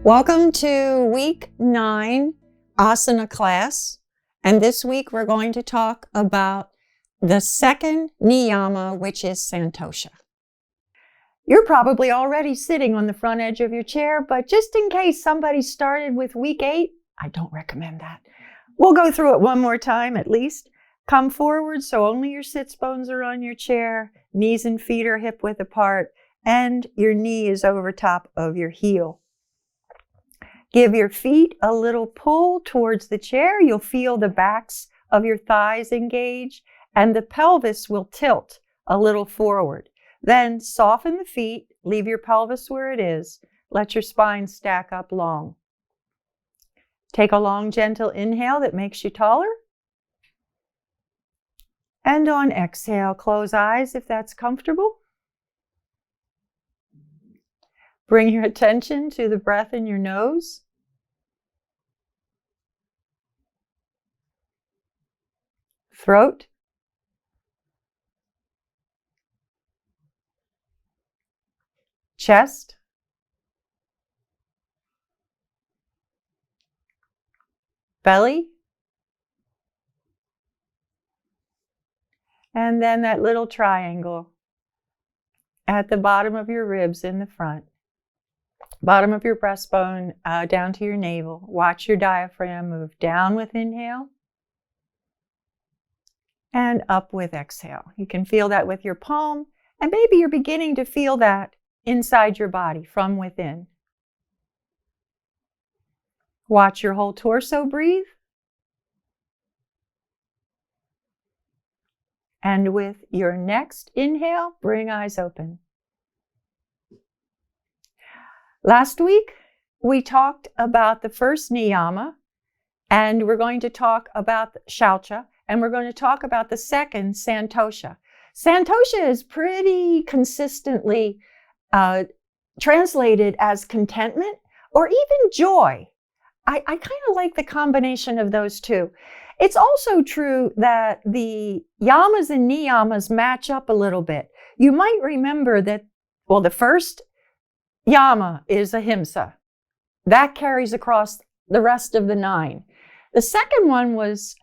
Welcome to week 9 Asana class. And this week we're going to talk about the second niyama, which is Santosha. You're probably already sitting on the front edge of your chair, but just in case somebody started with week 8, I don't recommend that. We'll go through it one more time at least. Come forward so only your sits bones are on your chair, knees and feet are hip width apart, and your knee is over top of your heel. Give your feet a little pull towards the chair. You'll feel the backs of your thighs engage and the pelvis will tilt a little forward. Then soften the feet, leave your pelvis where it is. Let your spine stack up long. Take a long, gentle inhale that makes you taller. And on exhale, close eyes if that's comfortable. Bring your attention to the breath in your nose. Throat. Chest. Belly. And then that little triangle at the bottom of your ribs in the front. Bottom of your breastbone down to your navel. Watch your diaphragm move down with inhale and up with exhale. You can feel that with your palm, and maybe you're beginning to feel that inside your body from within. Watch your whole torso breathe. And with your next inhale, bring eyes open. Last week, we talked about the first niyama, and we're going to talk about shaucha, and we're going to talk about the second, Santosha. Santosha is pretty consistently translated as contentment or even joy. I kind of like the combination of those two. It's also true that the yamas and niyamas match up a little bit. You might remember that, well, the first yama is ahimsa. That carries across the rest of the 9. The second one was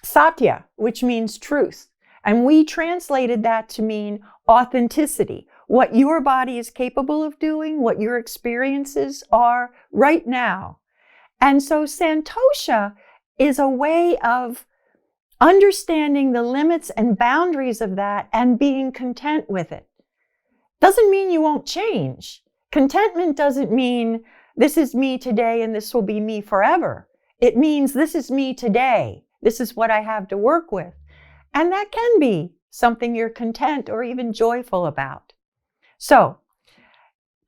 satya, which means truth. And we translated that to mean authenticity. What your body is capable of doing, what your experiences are right now. And so Santosha is a way of understanding the limits and boundaries of that and being content with it. Doesn't mean you won't change. Contentment doesn't mean this is me today and this will be me forever. It means this is me today. This is what I have to work with. And that can be something you're content or even joyful about. So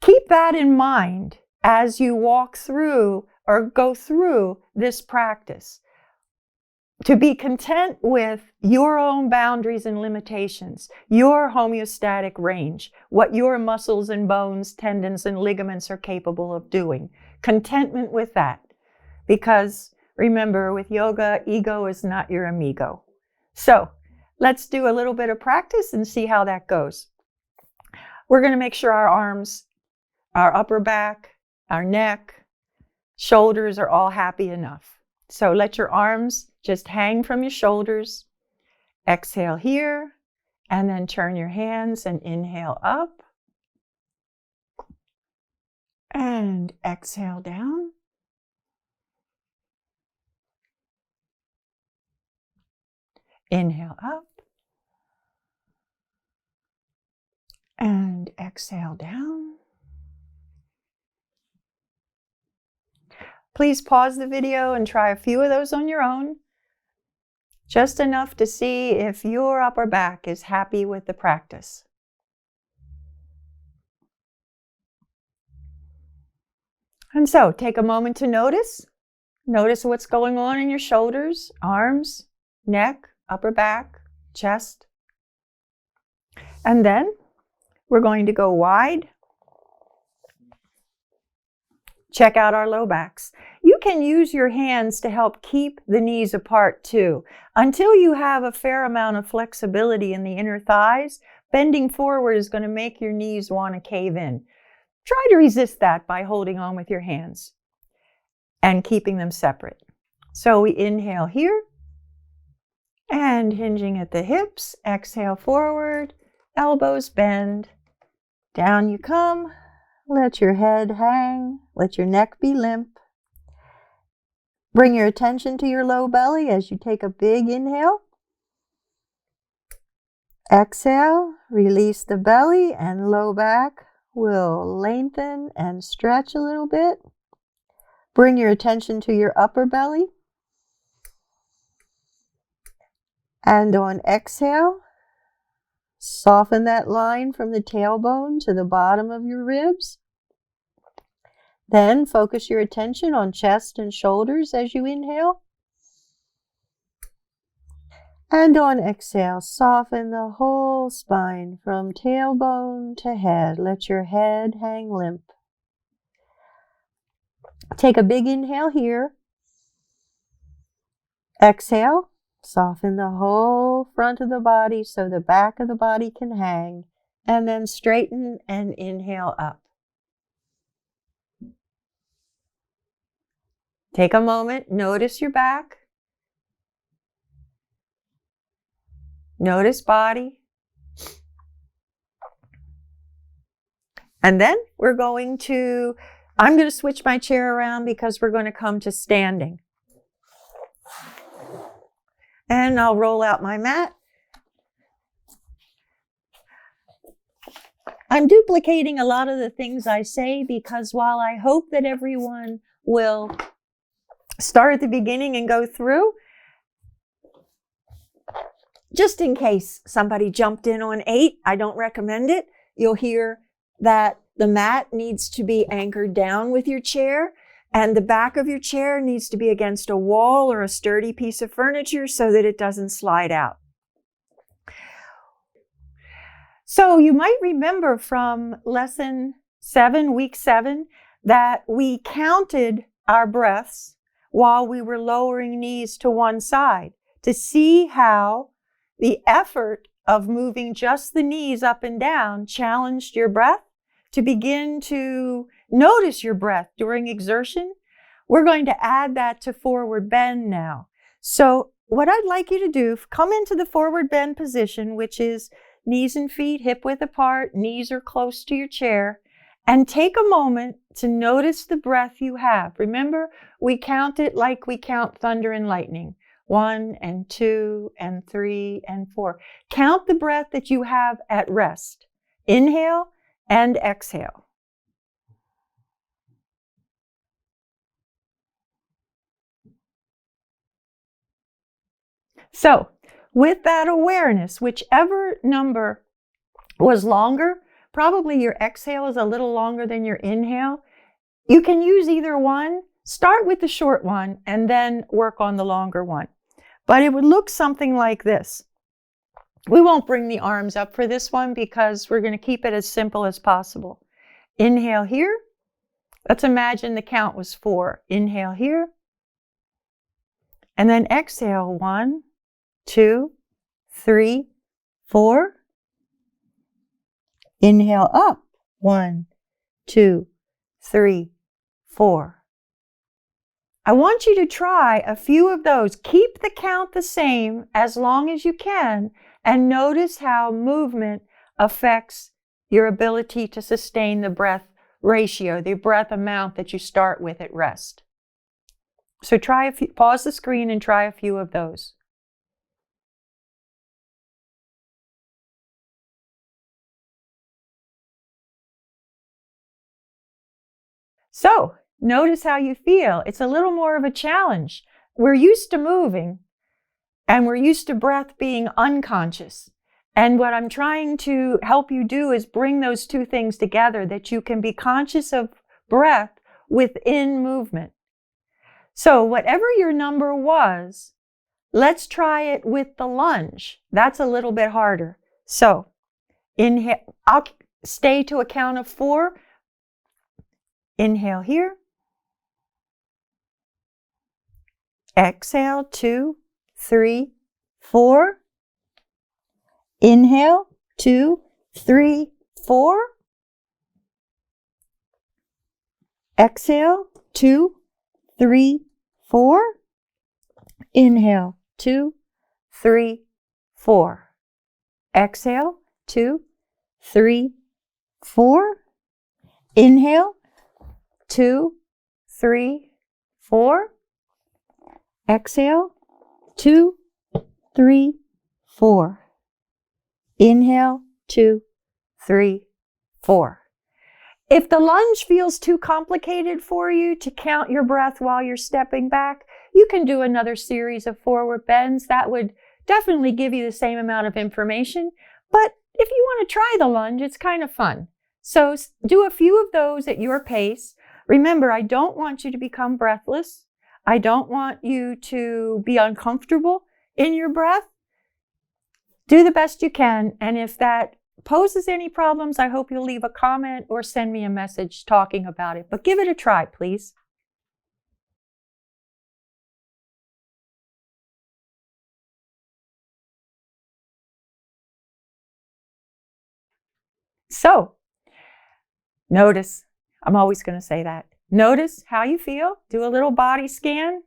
keep that in mind as you walk through or go through this practice. To be content with your own boundaries and limitations, your homeostatic range, what your muscles and bones, tendons and ligaments are capable of doing. Contentment with that. Because remember, with yoga, ego is not your amigo. So let's do a little bit of practice and see how that goes. We're going to make sure our arms, our upper back, our neck, shoulders are all happy enough. So let your arms just hang from your shoulders. Exhale here, and then turn your hands and inhale up. And exhale down. Inhale up. And exhale down. Please pause the video and try a few of those on your own. Just enough to see if your upper back is happy with the practice. And so take a moment to notice. Notice what's going on in your shoulders, arms, neck, upper back, chest. And then we're going to go wide. Check out our low backs. You can use your hands to help keep the knees apart too. Until you have a fair amount of flexibility in the inner thighs, bending forward is going to make your knees want to cave in. try to resist that by holding on with your hands and keeping them separate. So we inhale here and hinging at the hips. Exhale forward, elbows bend. Down you come. Let your head hang. Let your neck be limp. Bring your attention to your low belly as you take a big inhale. Exhale, release the belly and low back will lengthen and stretch a little bit. Bring your attention to your upper belly. And on exhale, soften that line from the tailbone to the bottom of your ribs. Then focus your attention on chest and shoulders as you inhale. And on exhale, soften the whole spine from tailbone to head. Let your head hang limp. Take a big inhale here. Exhale, soften the whole front of the body so the back of the body can hang. And then straighten and inhale up. Take a moment, notice your back. Notice body. And then I'm going to switch my chair around because we're going to come to standing. And I'll roll out my mat. I'm duplicating a lot of the things I say because while I hope that everyone will start at the beginning and go through, just in case somebody jumped in on 8, I don't recommend it. You'll hear that the mat needs to be anchored down with your chair, and the back of your chair needs to be against a wall or a sturdy piece of furniture so that it doesn't slide out. So you might remember from lesson 7, week 7, that we counted our breaths while we were lowering knees to one side to see how the effort of moving just the knees up and down challenged your breath. To begin to notice your breath during exertion, we're going to add that to forward bend now. So what I'd like you to do, come into the forward bend position, which is knees and feet hip width apart, knees are close to your chair, and take a moment to notice the breath you have. Remember, we count it like we count thunder and lightning. 1 and 2 and 3 and 4. Count the breath that you have at rest. Inhale and exhale. So, with that awareness, whichever number was longer, probably your exhale is a little longer than your inhale. You can use either one. Start with the short one and then work on the longer one. But it would look something like this. We won't bring the arms up for this one because we're going to keep it as simple as possible. Inhale here. Let's imagine the count was 4. Inhale here. And then exhale 1, 2, 3, 4. Inhale up. 1, 2, 3, 4. I want you to try a few of those. Keep the count the same as long as you can, and notice how movement affects your ability to sustain the breath ratio, the breath amount that you start with at rest. So pause the screen and try a few of those. So, notice how you feel. It's a little more of a challenge. We're used to moving, and we're used to breath being unconscious. And what I'm trying to help you do is bring those two things together, that you can be conscious of breath within movement. So whatever your number was, let's try it with the lunge. That's a little bit harder. So inhale. I'll stay to a count of 4. Inhale here. Exhale 2, 3, 4. Inhale 2, 3, 4. Exhale, 2, 3, 4. Inhale, 2, 3, 4. Exhale, 2, 3, 4. Inhale, 2, 3, 4. Exhale, 2, 3, 4. Inhale, 2, 3, 4. If the lunge feels too complicated for you to count your breath while you're stepping back, you can do another series of forward bends. That would definitely give you the same amount of information. But if you want to try the lunge, it's kind of fun. So do a few of those at your pace. Remember, I don't want you to become breathless. I don't want you to be uncomfortable in your breath. Do the best you can. And if that poses any problems, I hope you'll leave a comment or send me a message talking about it. But give it a try, please. So, notice, I'm always going to say that. Notice how you feel. Do a little body scan,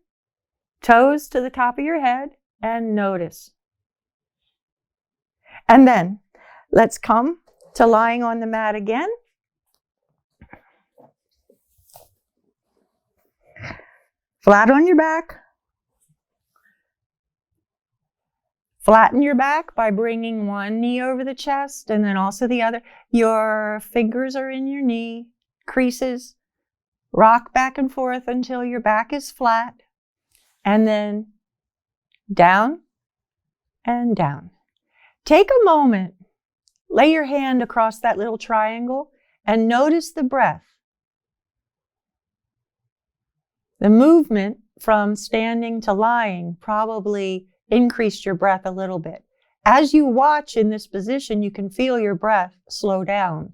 toes to the top of your head, and notice. And then let's come to lying on the mat again. Flat on your back. Flatten your back by bringing one knee over the chest and then also the other. Your fingers are in your knee creases. Rock back and forth until your back is flat. And then down and down. Take a moment. Lay your hand across that little triangle and notice the breath. The movement from standing to lying probably increased your breath a little bit. As you watch in this position, you can feel your breath slow down.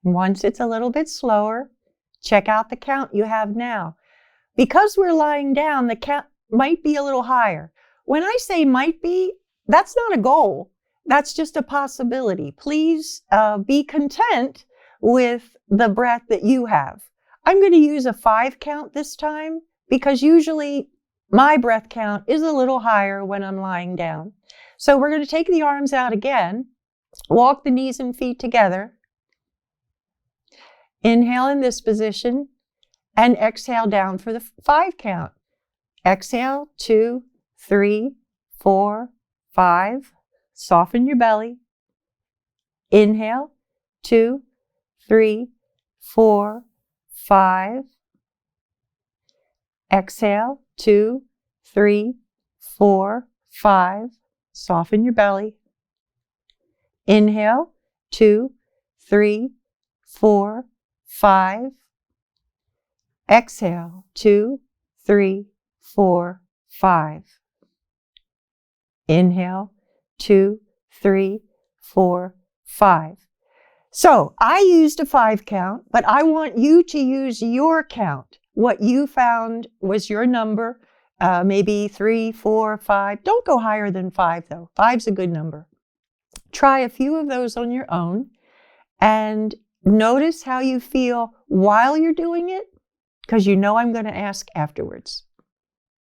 Once it's a little bit slower, check out the count you have now. Because we're lying down, the count might be a little higher. When I say might be, that's not a goal. That's just a possibility. Please be content with the breath that you have. I'm going to use a 5 count this time because usually my breath count is a little higher when I'm lying down. So we're going to take the arms out again, walk the knees and feet together. Inhale in this position and exhale down for the 5 count. Exhale, 2, 3, 4, 5. Soften your belly. Inhale, 2, 3, 4, 5. Exhale, 2, 3, 4, 5. Soften your belly. Inhale, 2, 3, 4, 5. Exhale, 2, 3, 4, 5. Inhale, 2, 3, 4, 5. So I used a 5 count, but I want you to use your count. What you found was your number, maybe 3, 4, 5. Don't go higher than 5 though. 5's a good number. Try a few of those on your own and notice how you feel while you're doing it, because you know I'm going to ask afterwards.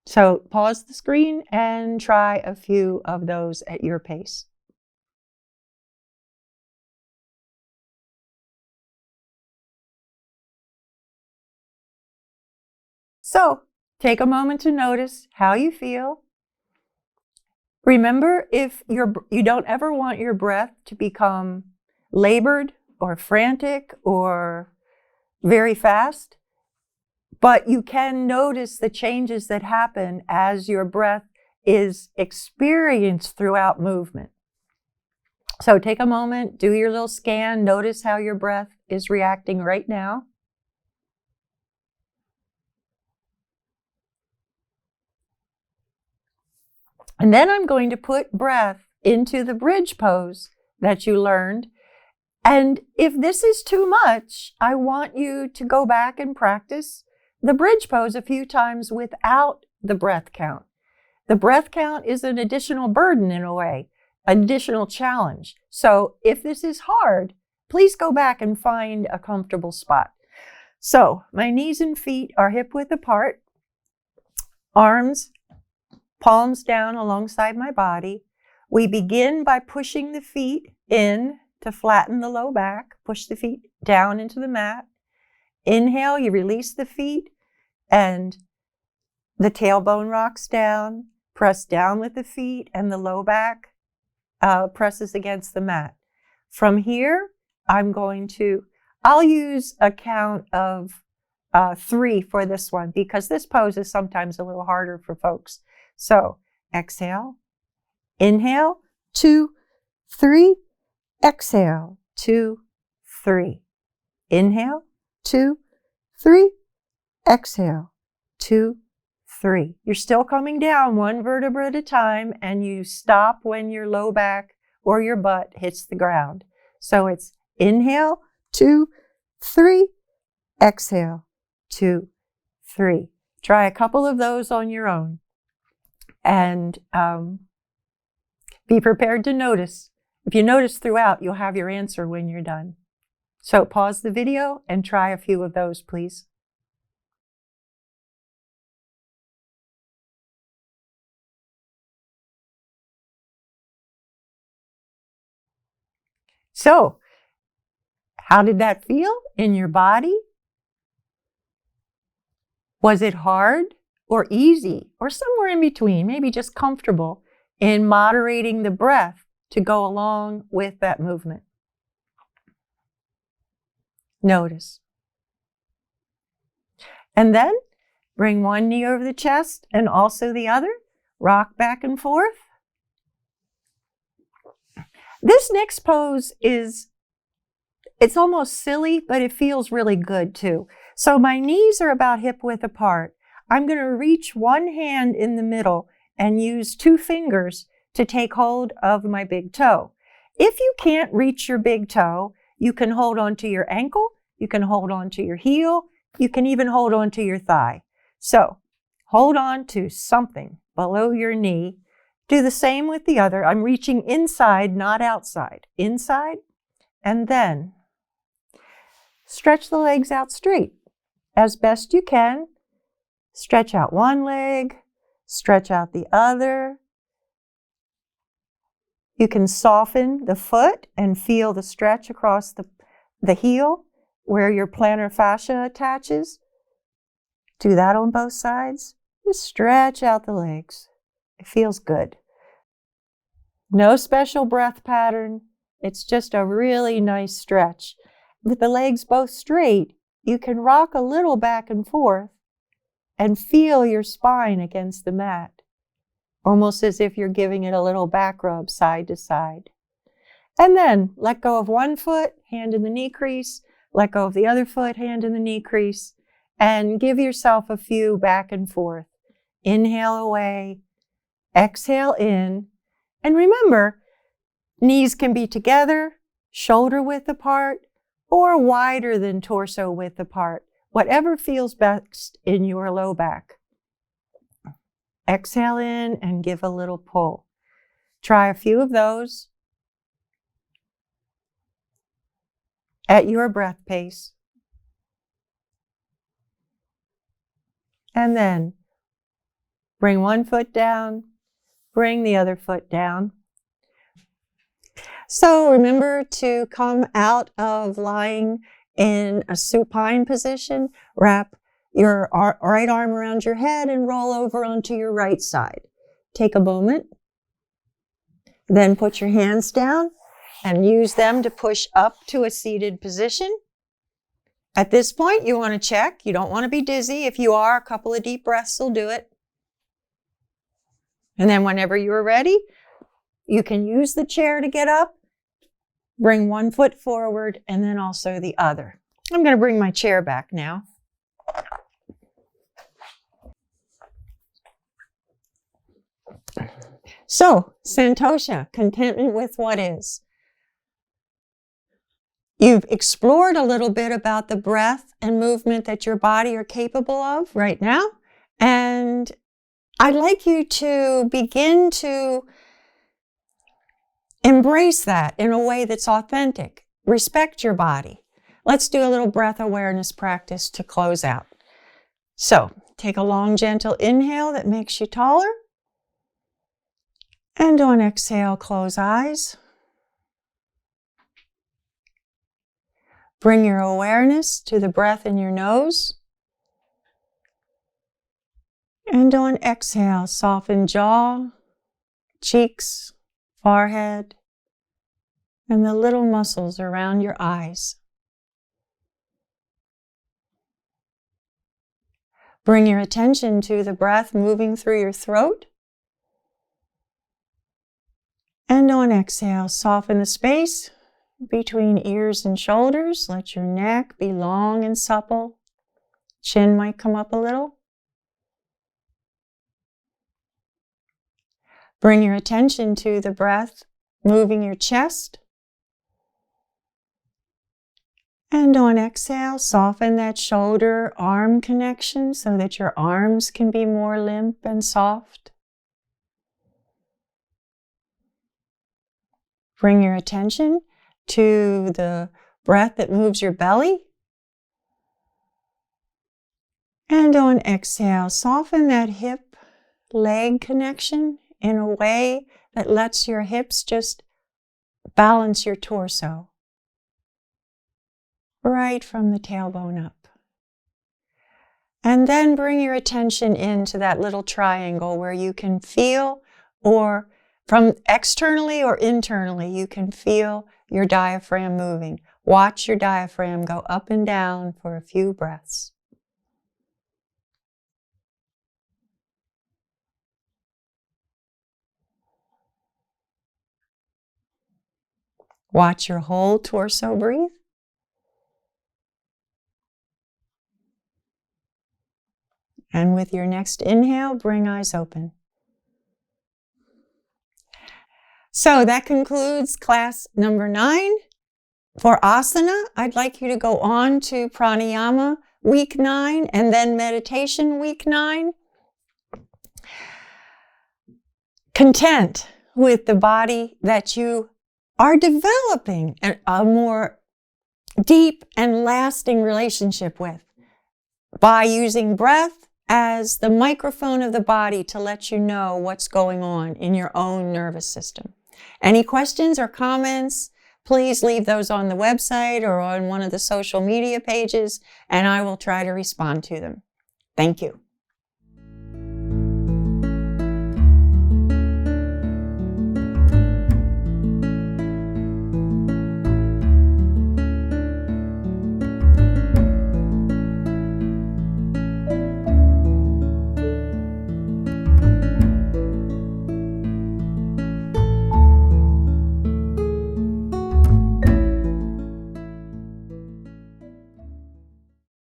So pause the screen and try a few of those at your pace. So take a moment to notice how you feel. Remember, if you don't ever want your breath to become labored or frantic or very fast, but you can notice the changes that happen as your breath is experienced throughout movement. So take a moment, do your little scan, notice how your breath is reacting right now. And then I'm going to put breath into the bridge pose that you learned. And if this is too much, I want you to go back and practice the bridge pose a few times without the breath count. The breath count is an additional burden in a way, additional challenge. So if this is hard, please go back and find a comfortable spot. So my knees and feet are hip width apart, arms, palms down alongside my body. We begin by pushing the feet in to flatten the low back. Push the feet down into the mat. Inhale, you release the feet and the tailbone rocks down. Press down with the feet and the low back presses against the mat. From here, I'll use a count of 3 for this one because this pose is sometimes a little harder for folks. So exhale, inhale, 2, 3, exhale, 2, 3. Inhale, 2, 3, exhale, 2, 3. You're still coming down one vertebra at a time, and you stop when your low back or your butt hits the ground. So it's inhale, 2, 3, exhale, 2, 3. Try a couple of those on your own. And be prepared to notice. If you notice throughout, you'll have your answer when you're done. So pause the video and try a few of those, please. So, how did that feel in your body? Was it hard or easy or somewhere in between, maybe just comfortable in moderating the breath to go along with that movement? Notice. And then bring one knee over the chest and also the other. Rock back and forth. This next pose it's almost silly, but it feels really good too. So my knees are about hip width apart. I'm going to reach one hand in the middle and use 2 fingers to take hold of my big toe. If you can't reach your big toe, you can hold on to your ankle, you can hold on to your heel, you can even hold on to your thigh. So hold on to something below your knee. Do the same with the other. I'm reaching inside, not outside. Inside, and then stretch the legs out straight as best you can. Stretch out one leg, stretch out the other. You can soften the foot and feel the stretch across the heel where your plantar fascia attaches. Do that on both sides. Just stretch out the legs. It feels good. No special breath pattern. It's just a really nice stretch. With the legs both straight, you can rock a little back and forth and feel your spine against the mat, almost as if you're giving it a little back rub side to side. And then let go of one foot, hand in the knee crease, let go of the other foot, hand in the knee crease, and give yourself a few back and forth. Inhale away, exhale in, and remember, knees can be together, shoulder width apart, or wider than torso width apart, whatever feels best in your low back. Exhale in and give a little pull. Try a few of those at your breath pace. And then bring one foot down, bring the other foot down. So remember to come out of lying in a supine position, wrap your right arm around your head and roll over onto your right side. Take a moment, then put your hands down and use them to push up to a seated position. At this point, you want to check. You don't want to be dizzy. If you are, a couple of deep breaths will do it. And then whenever you're ready, you can use the chair to get up. Bring one foot forward and then also the other. I'm going to bring my chair back now. So, Santosha, contentment with what is. You've explored a little bit about the breath and movement that your body are capable of right now. And I'd like you to begin to embrace that in a way that's authentic. Respect your body. Let's do a little breath awareness practice to close out. So, take a long, gentle inhale that makes you taller. And on exhale, close eyes. Bring your awareness to the breath in your nose. And on exhale, soften jaw, cheeks, forehead, and the little muscles around your eyes. Bring your attention to the breath moving through your throat. And on exhale, soften the space between ears and shoulders. Let your neck be long and supple. Chin might come up a little. Bring your attention to the breath moving your chest. And on exhale, soften that shoulder-arm connection so that your arms can be more limp and soft. Bring your attention to the breath that moves your belly. And on exhale, soften that hip-leg connection in a way that lets your hips just balance your torso right from the tailbone up. And then bring your attention into that little triangle where you can feel, or from externally or internally, you can feel your diaphragm moving. Watch your diaphragm go up and down for a few breaths. Watch your whole torso breathe. And with your next inhale, bring eyes open. So that concludes class number 9. For asana, I'd like you to go on to pranayama week 9 and then meditation week 9. Content with the body that you are developing a more deep and lasting relationship with by using breath as the microphone of the body to let you know what's going on in your own nervous system. Any questions or comments, please leave those on the website or on one of the social media pages, and I will try to respond to them. Thank you.